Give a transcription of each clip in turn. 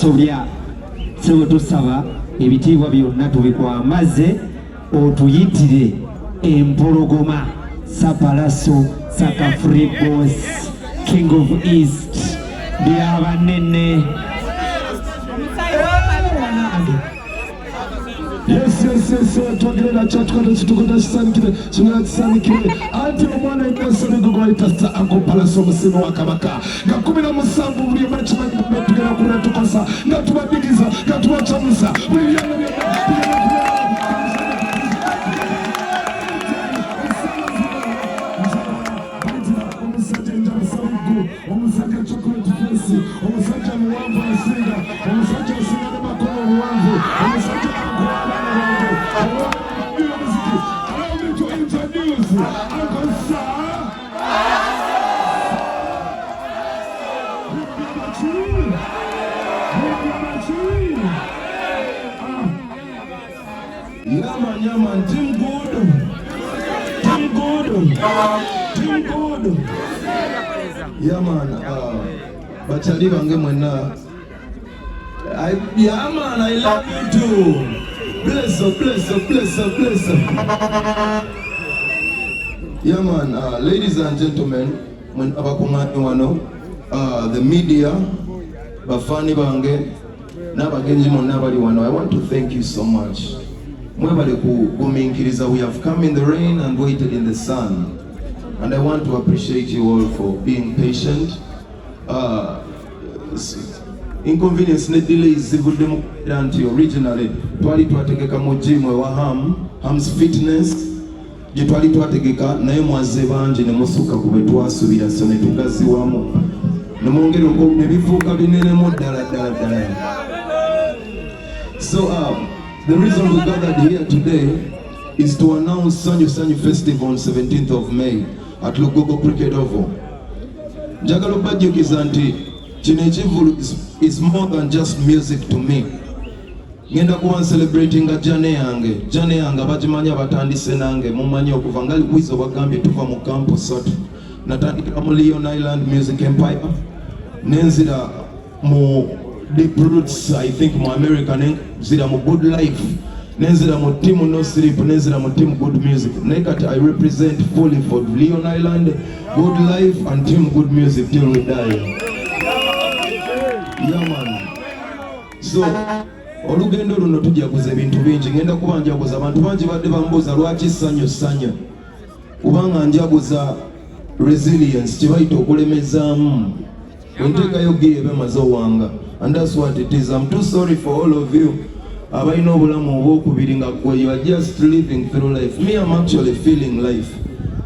Sobya sewe tusaba ebitiibwa byonna tubikwamaze otuyitire empologoma Sapalaso Sakafribos King of East byabanene. Yes, twagenda kyatukola kitukola kisanikire kimera kisanikire ate omwana emesere gugwaitasa akopalaso omusino wa kabaka nga 17 buli ebakimanyi tugenda kuna tukosa nga tubaddigiza nga tubacamusa buli byana omusajja chocolate face omusajja muwanvu asinga omusajja asinga n'amakono omuwanvu omusajja Yaman, Team good. Yaman, bachali bange mwena. Yaman, I love you too. Bless her. Yaman, ladies and gentlemen, when abakungani wano, the media, bafani bange, nabagenji mo nabali wano, I want to thank you so much. We have come in the rain and waited in the sun, and I want to appreciate you all for being patient. Inconvenience ne delays zivudde anti originally twali twategeka mu gym wa Ham's Fitness gye twali twategeka naye mwaze bangi ne musuka ku bwe twasuubira so ne tugaziwamu ne mwongera ne bifuuka binene mu ddala. So the reason we gathered here today is to announce Sanyu Festival on 17th of May at Lugogo Cricket Oval. Njagala obajjukiza nti kino ekivulu is more than just music to me. Ngenda kuba celebrating jane yange abagimanya batandise nange mumanyi okuva nga Weasel bagambye tuva mu campo satu natandikira mu Leon Island Music Empire nenzira mu Deep Roots, I think mu America nenzira mu Good Life nenzira mu Team No Sleep nenzira mu Team Good Music nekati I represent fully for Leon Island, Good Life and Team Good Music till we die. Yeah man. So olugendo luno tujaguza ebintu bingi ngenda kuba njaguza abantu bangi badde bambuuza lwaki sanyu kubanga njaguza resilience kibayita okulemezaamu wenteekayo gira ebemaze owanga, and that's what it is. I'm too sorry for all of you abalina obulamu obwokubiri nga gwe you are just living through life. Me, I'm actually feeling life.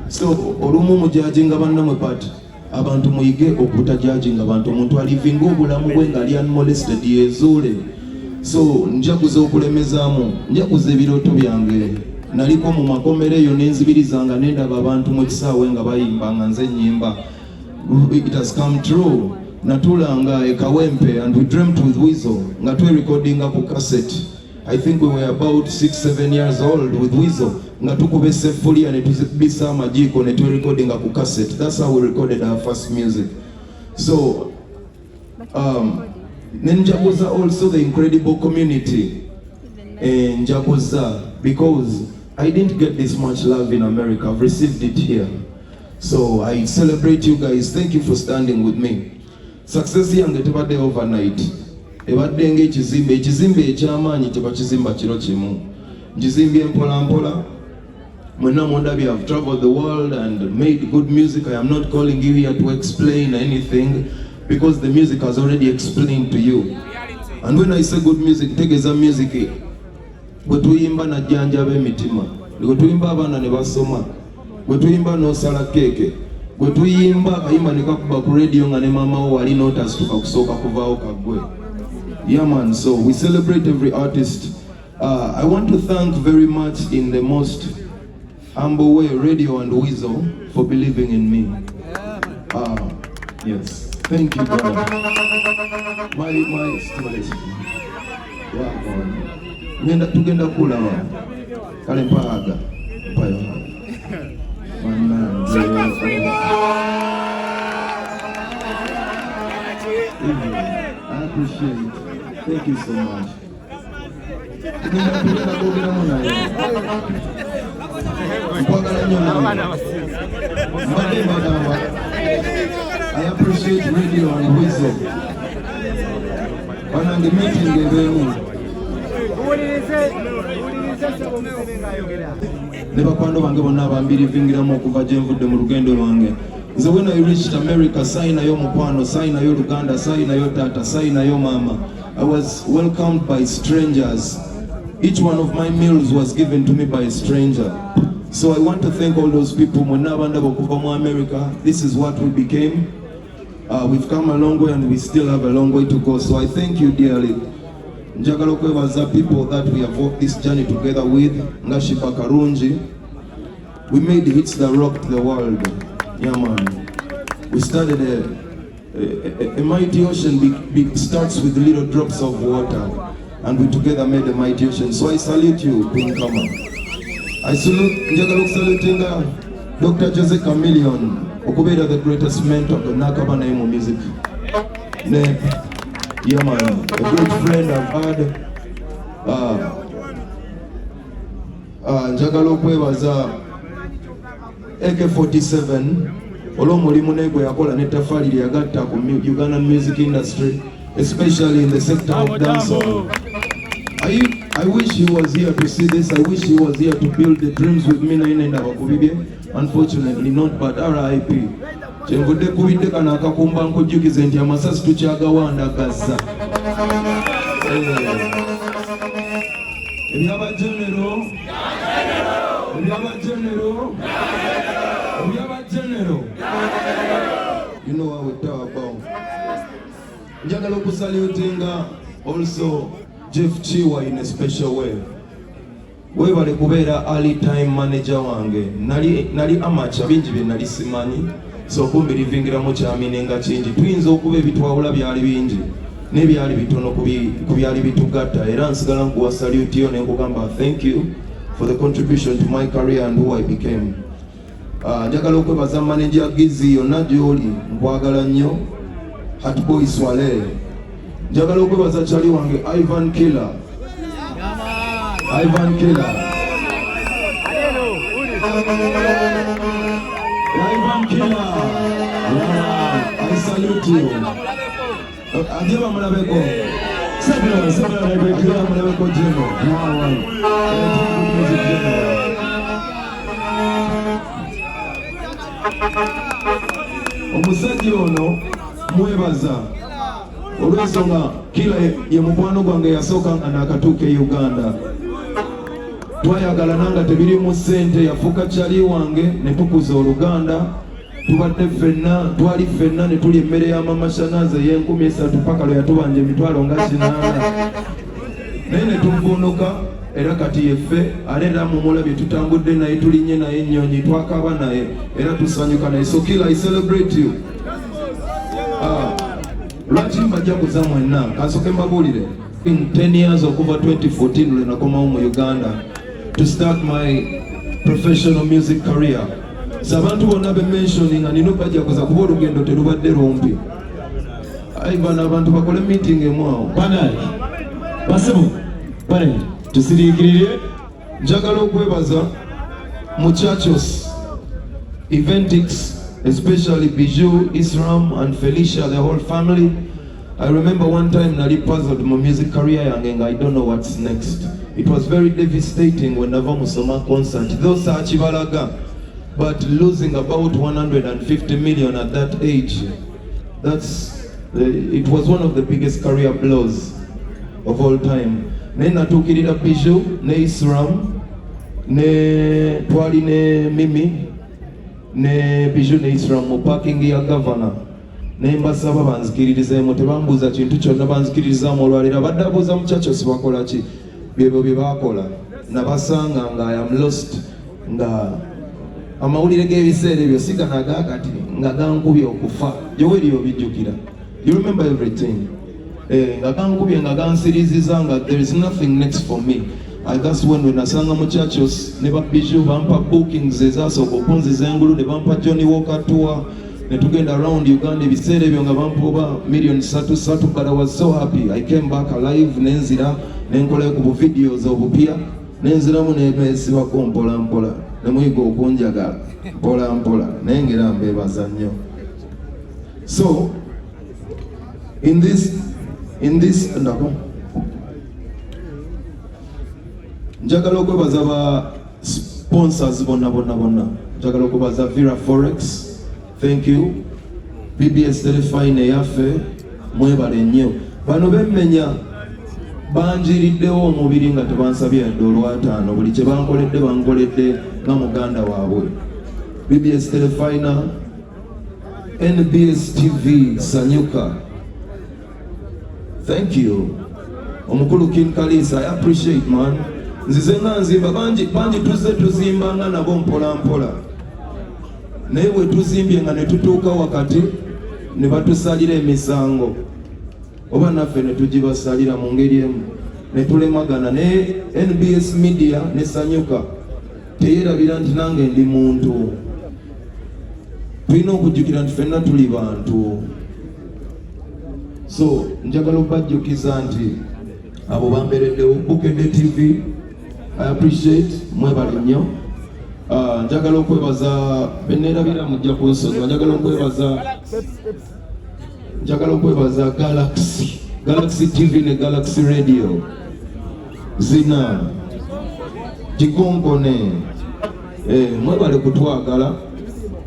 So olumu mujajinga bannamwe pati abantu muyige okutajajinga abantu omuntu alivinga obulamu bwe nga ali unmolested yezuule. So njaguza okulemezaamu njaguza ebirooto byange naliko mu makomero eyo nenzibirizanga nendaba abantu mu kisaawe nga bayimba nga nze nnyimba. It has come true. Natulanga ekawempe and we dreamt with Weasel nga twe recordinga ku cassette. I think we were about 6-7 years old with Weasel nga tukube sefulia ne tubisa amajiko ne twe recordinga ku cassette. That's how we recorded our first music. So Njaguza also the incredible community in Njaguza, because I didn't get this much love in America. I've received it here. So I celebrate you guys. Thank you for standing with me. Success yange tebadde overnight. Ebadde ng'ekizimbe eky'amaanyi tebakizimba kiro kimu. Nkizimbye mpola. Mwenna mwondabye, I've traveled the world and made good music. I am not calling you here to explain anything, because the music has already explained to you. And when I say good music, tegeza music gwe tuyimba najjanja b'emitima, gwe tuyimba abaana ne basoma, gwe tuyimba n'osala keeke, gwe tuyimba akayimba ne kakuba ku radio nga ne maama wo wali n'otasituka kusooka kuvaawo kaggwe. Yeah man, so we celebrate every artist. I want to thank very much in the most humble way Radio and Weasel for believing in me. Yes. Thank you, brother. My stimulation. Wow, tugenda kula wa. Kale mpaga. Mpayo. I appreciate it. Thank you so much. I appreciate Radio and Weasel. When I'm the meeting, nebakwano bange bonna bambirivingira okuva gye nvudde mu lugendo lwange. So when I reached America, sayinayo mukwano, sayinayo Luganda, sayinayo tata, sayinayo mama, I was welcomed by strangers. Each one of my meals was given to me by a stranger. So I want to thank all those people. America, this is what we became. We've come a long way and we still have a long way to go. So I thank you dearly. Njagala okwebaza people that we have walked this journey together with. Ngashipa Karunji. We made hits that rocked the world. Yeah, man. We started a mighty ocean starts with little drops of water, and we together made a mighty ocean. So I salute you, Queen Kama. I salute Dr. Jose Chameleon, Okubeda, the greatest mentor of the Nakaba Naimo music. Yeah, man, a great friend I've had. Njagala okwebaza AK-47 olw'omulimu negwe yakola n'ettafaali lye yagatta ku Ugandan music industry, especially in the sector of dancehall. I wish he was here to see this. I wish he was here to build the dreams with me naine ndabakubibye. Unfortunately not, but RIP. Kyenvudde kubidde kano akakumba nkujjukize nti amasasi tukyagawandagazza. Ebyabajenero you know what we talk about. Njagala okusalutinga also Jeff Chiwa in a special way. Webale kubeera early time manager wange. Nali amateur bingi bye nali simanyi. So kumbi livingira mu kyaminenga kingi. Tuyinza okuba ebitwawula byali bingi n'ebyali bitono ku byali bitugatta. Era nsigala nkuwa salute yo nenkugamba thank you for the contribution to my career and who I became. Njagala okwebaza manager Gizi yonna gy'oli nkwagala nnyo. Hatboy Swale. Njagala okwebaza kyali wange Ivan Killer. Ivan Killer. I salute you. Ajeba mulabeko. Sabira mulabeko. Mulabeko jeno. Omusajja ono mwebaza olw'ensonga Killer ye mukwano gwange yasooka nga nakatuuka e Uganda. Twayagala nanga tebirimu ssente, yafuuka kyali wange ne tukuza Oluganda. Tubadde twali ffenna ne tuli emmere y'amamashanaza ey'N3,000 paka lwe yatubanja emitwalo nga 8. Naye ne tunvuunuka era kati yeffe aleera mu mulabye tutambudde naye tulinye naye ennyonyi twakaba naye era tusanyuka naye. So Killer, I celebrate you. Lwaki mbajjaguza mwenna kasooke mbabuulire in 10 years okuva 2014 lwe nakomawo mu Uganda to start my professional music career. So abantu bonna be mentioning and bajjaguza kuba olugendo terubadde lumpi. Bano abantu bakole meeting emwawo Banali basibu bale tusiriikirire. Njagala okwebaza Muchachos Eventix, especially Bijou, Isram and Felicia, the whole family. I remember one time nali puzzled my music career yange, I don't know what's next. It was very devastating when nava musoma concert. Those are chibalaga, but losing about 150 million at that age, it was one of the biggest career blows of all time. Ne natukirira Bijou, ne Isram, ne twali ne Mimi, ne Bijou ne Isram mu parking ya governor. Ne mbasaba banzikiririzemu, tebambuuza kintu kyonna, banzikirizaamu olwaleero. Abadde abuuza Muchachos bakola ki, byebyo bye baakola. Nabasanga nga I am lost, nga amawulire g'ebiseera ebyo sigana agakati nga gankubye okufa. Yoweri obijjukira, you remember everything. Nga gankubye nga gansiriziza nga there is nothing next for me. That's when nasanga Muchachos ne ba Bijou bampa bookings ezasooka okunziza engulu, ne bampa Johnny Walker tour, ne tugenda around Uganda ebiseera ebyo nga bampoba million 3 but I was so happy. I came back alive nenzira nenkola ku videos obupya nenziramu nebesibako mpola mpola nemuyiga okunjagala mpola mpola nengera mbebaza nnyo. So in this ndako njagala okwebaza ba sponsors bonna njagala okwebaza Vira Forex, thank you. PBS Telefine yaffe mwebale nnyo. Bano bemmenya banjiriddewo omubiri nga tebansabye $5 buli kye bankoledde nga muganda waabwe. PBS Telefine, NBS TV sanyuka, thank you. Omukulu King Kalisa, I appreciate man. Nzize nga nzimba banji tuzimba nga nabo mpola mpola, naye bwe tuzimbye nga ne tutuuka wakati ne batusalira emisango oba naffe ne tugibasalira mu ngeri emu ne tulemagana. Ne NBS Media ne sanyuka teyerabira nti nange ndi muntu. Tulina okujjukira nti ffenna tuli bantu. So njagala okubajjukiza nti abo bambereddewo Bukedde TV, I appreciate, mwebale nnyo. Njagala okwebaza beneerabira mujja kunsonyiwa. Njagala okwebaza Galaxy TV ne Galaxy Radio zina gikonkone. Mwebale kutwagala,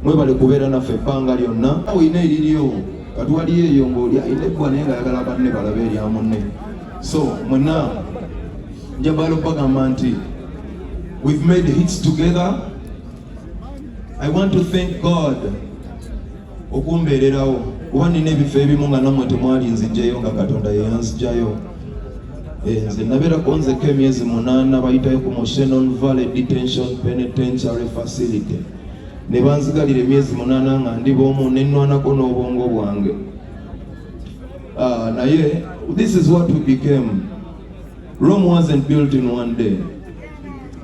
mwebale kubeera naffe ebbanga lyonna. Oyina eririyo katwali eyo ng'olya enebbwa naye ng'ayagala banne balabe erya munne. So mwenna njagala okubagamba nti we've made hits together. I want to thank God okumbeererawo kuba nina ebifo ebimu nga nammwe temwali nzijjayo nga Katonda yeyanzijjayo. Nze nabeerako nzeko emyezi 8 bayitayo ku Shannon Valley Detention Penitentiary Facility. Ne banzigalira emyezi 8 nga ndi bw'omu ne nnwanako n'obwongo bwange. Naye this is what we became. Rome wasn't built in one day.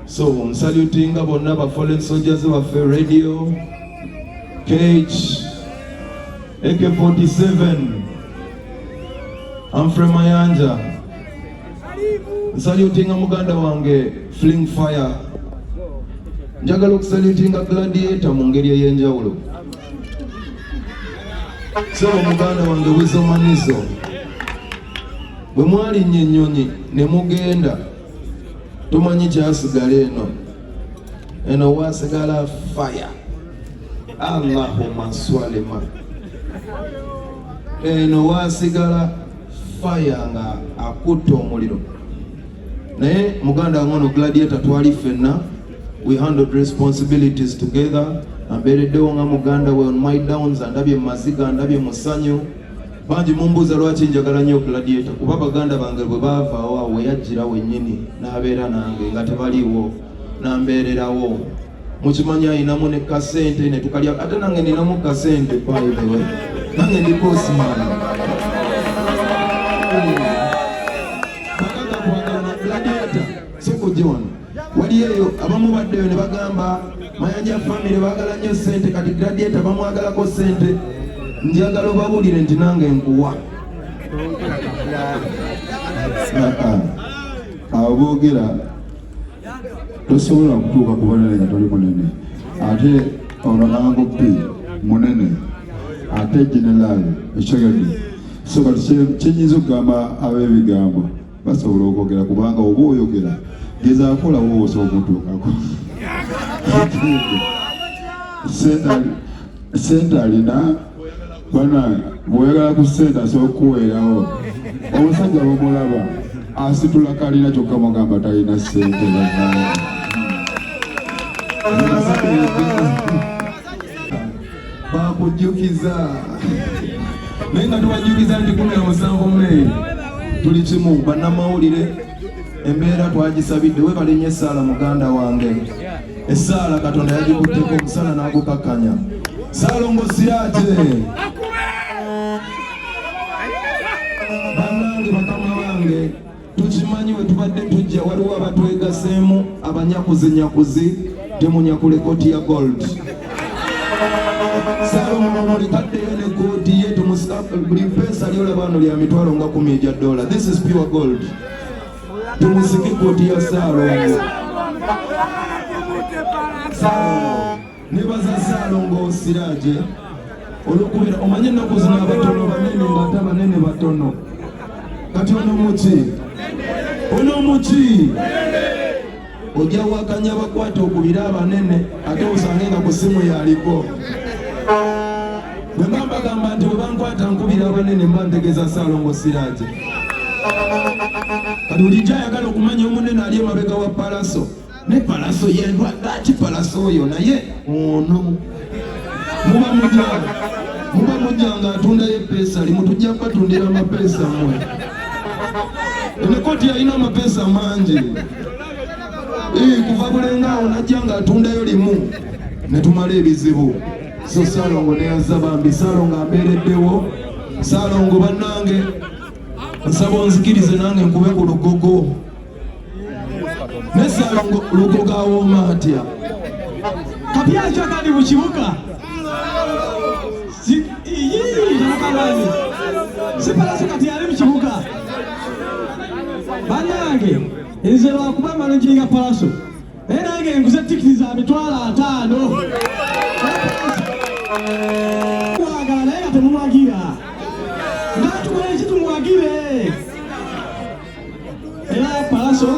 So saluting bonna ba fallen soldiers waffe radio Cage AK-47 Amfre Mayanja, saluting muganda wange Fling Fire, njagala okusaluting Gladiator mu ngeri ey'enjawulo. So muganda wange Weasel bwe mwali nnyo ennyonyi ne mugenda tumanyi kyasigala eno wasigala fire. Allahumma swalima. Eno wasigala fire nga akutta omuliro. Naye muganda wange Gladiator twali ffenna, we handled responsibilities together. Ambeereddewo nga muganda we on my downs, andabye maziga, andabye musanyu. Banji mumbuuza lwaki njagala nnyo Gladiator kuba baganda bange bwe baavaawo awo yajjira wennyini n'abeera nange nga tebaliiwo n'ambeererawo. Mukimanyi ayinamu ne kasente ne tukalya, ate nange ninamu kasente by the way, nange ndi postman. Bagaga kwagala Gladiator soko John wali eyo abamu baddeyo ne bagamba Mayanja family baagala nnyo sente, kati Gladiator bamwagalako sente. Njagala obabulire nti nange nkuwa. Aboogera tosobola kutuuka ku banene nga toli munene, ate ono nango pi munene, ate generaali ekyogedde. So kati kyenyinza okugamba ab'ebigambo basobola okwogera kubanga oba oyogera gezaako olawo osobola okutuukako. Sente alina bana bw'oyagala ku sente asobola okuweerawo. Omusajja bw'omulaba asitula kalina kyokka mugamba talina sente. Bakujjukiza naye nga tubajjukiza nti 17 Mei tuli kimu. Bannamawulire embeera twagisabidde, webale nnyo essaala muganda wange. Essaala Katonda yagikutteko omusana n'agukakkanya. Salongosi ate bannange bakama bange tukimanyi we tubadde tujja waliwo abatwegaseemu abanyakuzi temunyakule koti ya gold. Salongo mulikaddeyo ne kooti ye buli pesa lyola bano lya mitwalo nga $10,000. This is pure gold. Tumusiki kooti ya Saalongo. Nebaza Saalongo Siraaje olw'okubeera omanye ennaku zino abatono banene ng'ate abanene batono. Kati ono muki ojja wakanya bakwata okubira abanene ate osange nga ku ssimu yaliko. Bwe mba mbagamba nti bwe bankwata nkubira abanene mba ntegeeza Saalongo Siraaje. Kati bulijjo ayagala okumanya omunene ali emabega wa palaso. Ne palaso yendwa lwaki palaso oyo naye ono muba mujjanga atundayo epeesa limu tujja kubatundira amapeesa mmwe. Ene kooti yalina amapeesa mangi. Kuva bulengaawo najja nga atundayo limu ne tumala ebizibu. So Saalongo ne yazza bambi. Saalongo ambeereddewo. Saalongo bannange nsaba onzikirize nange nkube ku lugogo. Ne Saalongo lugogo awooma atya. Kapyacho kali mu kibuga. Sipalaso kati yali mu kibuga. Bannange nze lwakuba mano njiringa palaso. Naye nange nguze tikiti za $5,000. Kwagala naye nga temumwagira. Ngatukole ki tumwagire. Era palaso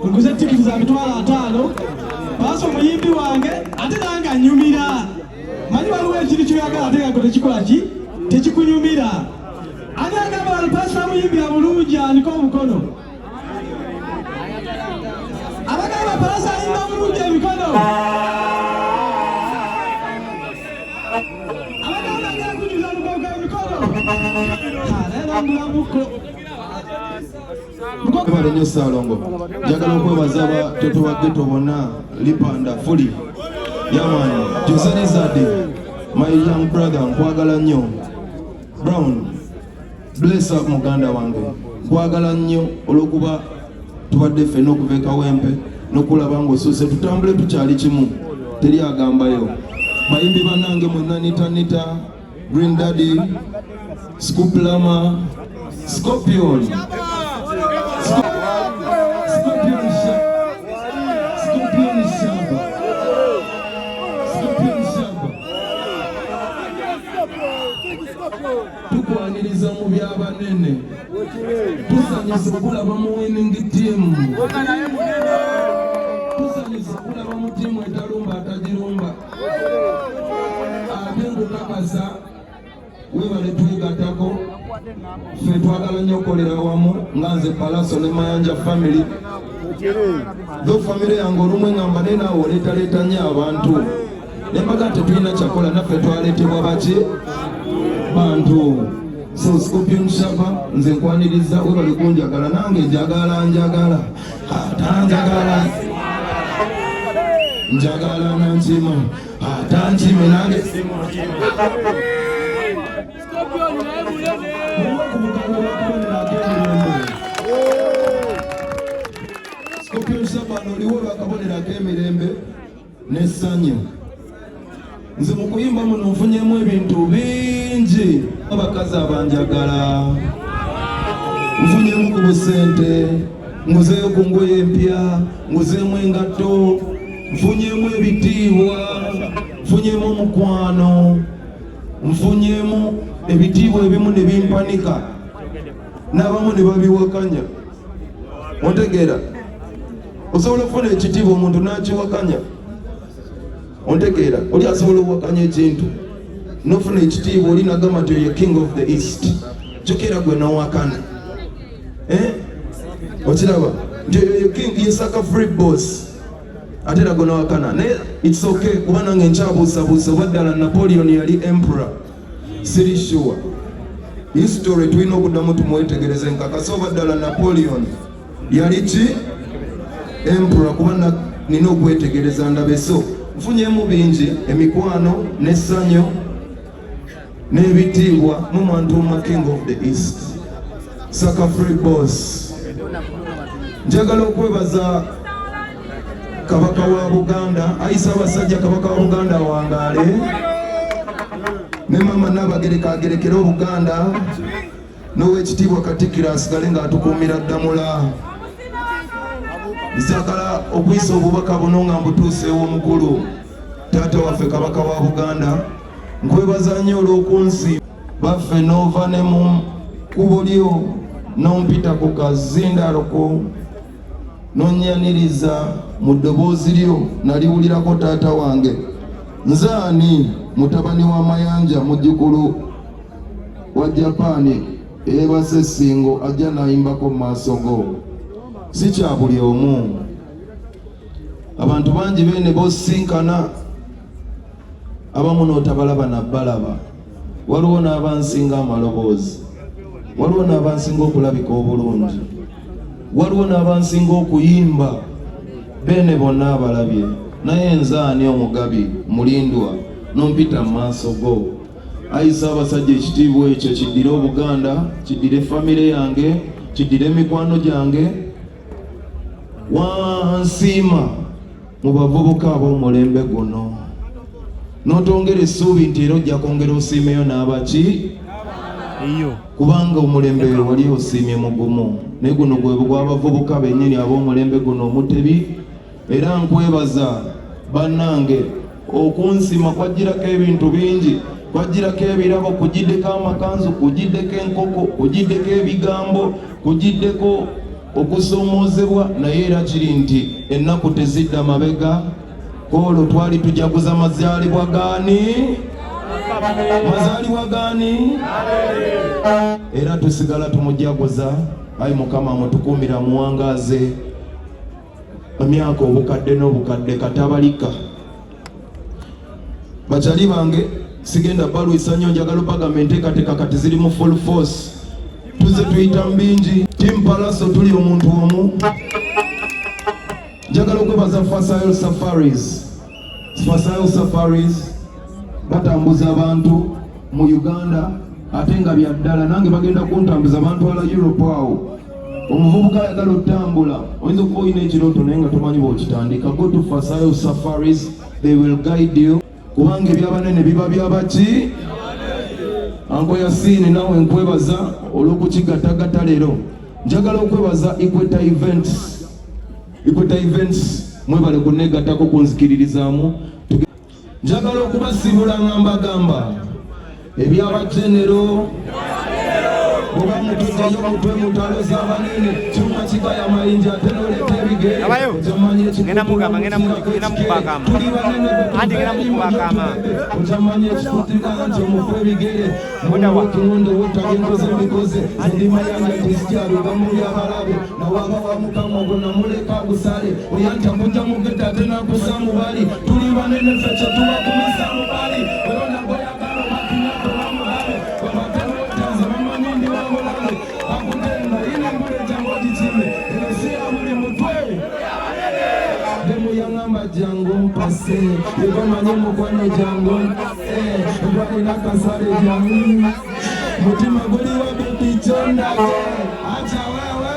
nguze tikiti za $5,000. Palaso muyimbi wange ate nange anyumira. Manyi waliwo ekintu kyoyagala ate nga tekikola ki? Tekikunyumira. Ani agamba palaso muyimbira bulungi aniko omukono. Abagamba palaso ayimba bulungi emikono. Abagamba agenda kunyuza lugogo emikono. Leero mbulabuko. Ebale nnyo Saalongo. Njagala okwebaza abatoto ba ghetto bonna Lipanda Fuli. Yamani Jose Lizard, my young brother, nkwagala nnyo. Brown, bless up muganda wange. Nkwagala nnyo olw'okuba tubadde ffenna okuva e Kawempe n'okulaba ng'osuuse tutambule tukyali kimu. Teri agambayo. Bayimbi bannange mwenna Nita, Green Daddy, Scoop Lama, Scorpion. Tukwaniriza mu by'abanene. Tusanyusa okulaba mu winning team. Tusanyusa okulaba mu ttiimu etalumba atagirumba. Ate nkukakasa webale twegattako. Ffe twagala nnyo okukolera wamu nga nze Palaso ne Mayanja family. Tho family yange olumwe ngamba ne naawe oleetaleeta nnyo abantu. Ne mbaga tetulina kyakola naffe twaleetebwa baki? Bantu. So Scorpion Shaba nze nkwaniriza webale kunjagala nange njagala. Njagala nankima atankime nange Scorpion Shaba noliwo bakabonerako emirembe n'essanyu. Nze mu kuyimba muno nfunyemu ebintu bingi. Abakazi abanjagala nfunyemu ku busente, nguzeeyo ku ngoye empya, nguzeemu engatto, nfunyemu ebitiibwa, nfunyemu omukwano, nfunyemu ebitiibwa ebimu ne bimpanika n'abamu ne babiwakanya. Ontegeera? Osobola okufuna ekitiibwa omuntu n'akiwakanya. Ontegeera? Oli asobola okuwakanya ekintu nofuna ekitiibwa oli nagamba nti oyo king of the east. Kyokera gwe nowakana. Okiraba? Nti oyo king yesaka free boss. Ate era gwe nowakana. Naye it's okay kuba nange nkyabuusabuusa oba ddala Napoleon yali emperor. Siri sure. History tulina okuddamu tumwetegereze nkakasa oba ddala Napoleon yali ki? Emperor. Kuba nina okwetegereza ndabe. So nfunyemu bingi, emikwano n'essanyu n'ebitiibwa mu Mwantuma king of the east. Saka free boss. Njagala okwebaza Kabaka wa Buganda, ayisa abasajja Kabaka wa Buganda wangaale. ne mama Nabagereka agerekera Obuganda n'owekitiibwa Katikkiro asigale ng'atukuumira Ddamula. Nzagala okuyisa obubaka buno nga mbutuuse ew'omukulu taata waffe Kabaka wa Buganda. Nkwebaza nnyo olw'okunsi baffe n'ova ne mu kkubo lyo n'ompita ku kazindaloko n'onnyaniriza mu ddoboozi lyo naliwulirako taata wange. Nze ani mutabani wa Mayanja mujjukulu wa Japaani eyeebase Ssingo ajja nayimbako mu maaso go. Si kya buli omu. Abantu bangi beene bosinkana abamu n'otabalaba nabbalaba. Waliwo n'abansinga amaloboozi, waliwo n'abansinga okulabika obulungi, waliwo n'abansinga okuyimba. Beene bonna abalabye, naye nze ani omugabi mulindwa n'ompita mu maaso go. Ayisa abasajja ekitiibwa ekyo kiddire Obuganda, kiddire famire yange, kiddire emikwano gyange. Wansiima mu bavubuka ab'omulembe guno, n'otongera essuubi nti era ojja kwongera osiimeyo n'abaki, kubanga omulembe wali osiimye mugumu, naye guno gwe gw'abavubuka bennyini ab'omulembe guno Omutebi. Era nkwebaza bannange, okunsiima kwajjirako ebintu bingi, kwajjirako ebirabo, kugiddeko amakanzu, kugiddeko enkoko, kugiddeko ebigambo, kugiddeko okusoomoozebwa. Naye era kiri nti ennaku tezidda mabega. Olwo twali tujaguza mazaalibwa gaani? Mazaalibwa gaani? Era tusigala tumujaguza. Ayi Mukama mutukuumira muwangaaze emyaka obukadde n'obukadde katabalika. Bakyali bange, sigenda balwisa nnyo, njagala opagamba enteekateeka kati ziri mu full force. Tuze tuyita mu bingi. Team Palaso tuli omuntu omu. Njagala okwebaza Weasel Safaris. Weasel Safaris batambuza abantu mu Uganda ate nga bya ddala. Nange bagenda kuntambuza abantu ala Europe awo. Omuvubuka ayagala otambula, oyinza okuba olina ekirooto naye nga tomanyi bw'okitandika. Go to Weasel Safaris, they will guide you. Kubanga ebyabanene biba byabaki? Ango Yasini nawe nkwebaza olw'okukigattagatta leero. Njagala okwebaza Equator Events. Equator Events mwebale kunnegattako kunzikiririzaamu. Njagala okubasibula ngamba gamba ebyabajenero oba mutuddeyo mutwe mutalo z'abanene kyuma kigaya mayinja ate n'oleeta ebigere okyamanya ekikutirwa nti omufu ebigere munawakiwonde wotagenkoze mikoze zindimayanja kristiano bamuli abalabe nawaba wa Mukama ogwo namuleka agusale oyanta kujja mugetta ate nakusa mubali tuli banene ffe kye tubakumisa mubali olona goyagala bakinyako bamulabe babatewetanze bamanyi ndi wabulabe bakutenda ine mbule jango gikime ensiya buli mutwe demu yangamba jango mpase yebamanye mukwano jango mpase ndwalina kasale jangu mutima guli wabitichondage acha wewe